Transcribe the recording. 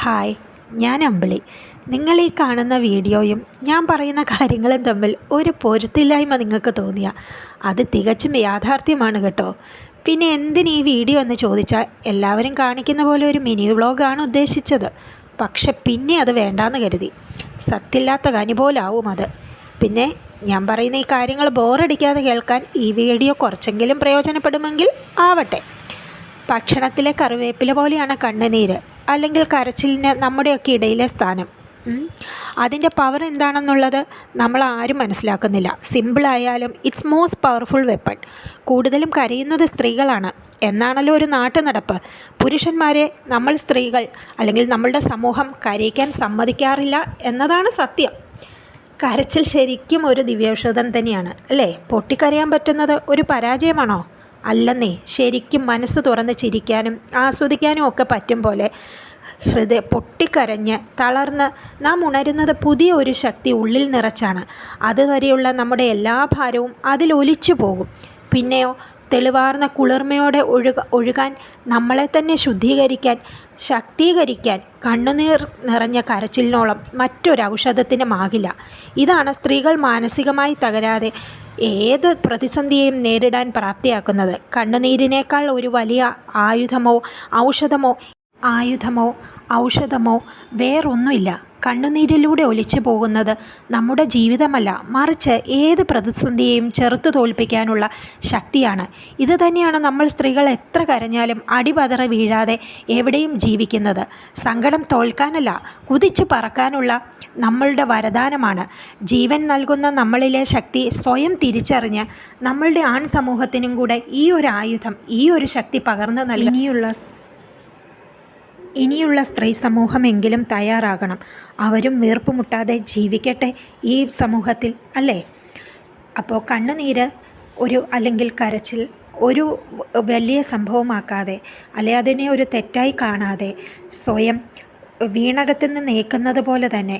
Hi, ഞാൻ അമ്പിളി. നിങ്ങൾ ഈ കാണുന്ന വീഡിയോയും ഞാൻ പറയുന്ന കാര്യങ്ങളും തമ്മിൽ ഒരു പൊരുത്തില്ലായ്മ നിങ്ങൾക്ക് തോന്നിയ അത് തികച്ചും യാഥാർത്ഥ്യമാണ് കേട്ടോ. പിന്നെ എന്തിന് ഈ വീഡിയോ എന്ന് ചോദിച്ചാൽ എല്ലാവരും കാണിക്കുന്ന പോലെ ഒരു മിനി വ്ളോഗാണ് ഉദ്ദേശിച്ചത്. പക്ഷെ പിന്നെ അത് വേണ്ടാന്ന് കരുതി. സത്യമില്ലാത്ത കനി പോലാവും അത്. പിന്നെ ഞാൻ പറയുന്ന ഈ കാര്യങ്ങൾ ബോറടിക്കാതെ കേൾക്കാൻ ഈ വീഡിയോ കുറച്ചെങ്കിലും പ്രയോജനപ്പെടുമെങ്കിൽ ആവട്ടെ. ഭക്ഷണത്തിലെ കറിവേപ്പില പോലെയാണ് കണ്ണുനീര് അല്ലെങ്കിൽ കരച്ചിലിന് നമ്മുടെയൊക്കെ ഇടയിലെ സ്ഥാനം. അതിൻ്റെ പവർ എന്താണെന്നുള്ളത് നമ്മൾ ആരും മനസ്സിലാക്കുന്നില്ല. സിമ്പിളായാലും ഇറ്റ്സ് മോസ്റ്റ് പവർഫുൾ വെപ്പൺ. കൂടുതലും കരയുന്നത് സ്ത്രീകളാണ് എന്നാണല്ലോ ഒരു നാട്ടു നടപ്പ്. പുരുഷന്മാരെ നമ്മൾ സ്ത്രീകൾ അല്ലെങ്കിൽ നമ്മളുടെ സമൂഹം കരയിക്കാൻ സമ്മതിക്കാറില്ല എന്നതാണ് സത്യം. കരച്ചിൽ ശരിക്കും ഒരു ദിവ്യൌഷധം തന്നെയാണ് അല്ലേ? പൊട്ടിക്കരയാൻ പറ്റുന്നത് ഒരു പരാജയമാണോ? അല്ലെന്നേ, ശരിക്കും മനസ്സ് തുറന്ന് ചിരിക്കാനും ആസ്വദിക്കാനും ഒക്കെ പറ്റും പോലെ പൊട്ടിക്കരഞ്ഞ് തളർന്ന് നാം ഉണരുന്നത് പുതിയ ഒരു ശക്തി ഉള്ളിൽ നിറച്ചാണ്. അതുവരെയുള്ള നമ്മുടെ എല്ലാ ഭാരവും അതിലൊലിച്ചു പോകും. പിന്നെയോ തെളിവാർന്ന കുളിർമയോടെ ഒഴുകാൻ, നമ്മളെ തന്നെ ശുദ്ധീകരിക്കാൻ, ശക്തീകരിക്കാൻ കണ്ണുനീർ നിറഞ്ഞ കരച്ചിലിനോളം മറ്റൊരൗഷധത്തിനുമാകില്ല. ഇതാണ് സ്ത്രീകൾ മാനസികമായി തകരാതെ ഏത് പ്രതിസന്ധിയെയും നേരിടാൻ പ്രാപ്തിയാക്കുന്നത്. കണ്ണുനീരിനേക്കാൾ ഒരു വലിയ ഔഷധമോ വേറൊന്നുമില്ല. കണ്ണുനീരിലൂടെ ഒലിച്ചു പോകുന്നത് നമ്മുടെ ജീവിതമല്ല, മറിച്ച് ഏത് പ്രതിസന്ധിയെയും ചെറുത്തു തോൽപ്പിക്കാനുള്ള ശക്തിയാണ്. ഇത് തന്നെയാണ് നമ്മൾ സ്ത്രീകൾ എത്ര കരഞ്ഞാലും അടിപതറി വീഴാതെ എവിടെയും ജീവിക്കുന്നത്. സങ്കടം തോൽക്കാനല്ല, കുതിച്ചു പറക്കാനുള്ള നമ്മളുടെ വരദാനമാണ്. ജീവൻ നൽകുന്ന നമ്മളിലെ ശക്തി സ്വയം തിരിച്ചറിഞ്ഞ് നമ്മളുടെ ആൺ സമൂഹത്തിനും കൂടെ ഈ ഒരു ആയുധം, ഈ ഒരു ശക്തി പകർന്നു നൽകി ഇനിയുള്ള സ്ത്രീ സമൂഹമെങ്കിലും തയ്യാറാകണം. അവരും വീർപ്പുമുട്ടാതെ ജീവിക്കട്ടെ ഈ സമൂഹത്തിൽ, അല്ലേ? അപ്പോൾ കണ്ണുനീര് അല്ലെങ്കിൽ കരച്ചിൽ ഒരു വലിയ സംഭവമാക്കാതെ, അതിനെ ഒരു തെറ്റായി കാണാതെ സ്വയം വീണടത്തുനിന്ന് നീക്കുന്നത് പോലെ തന്നെ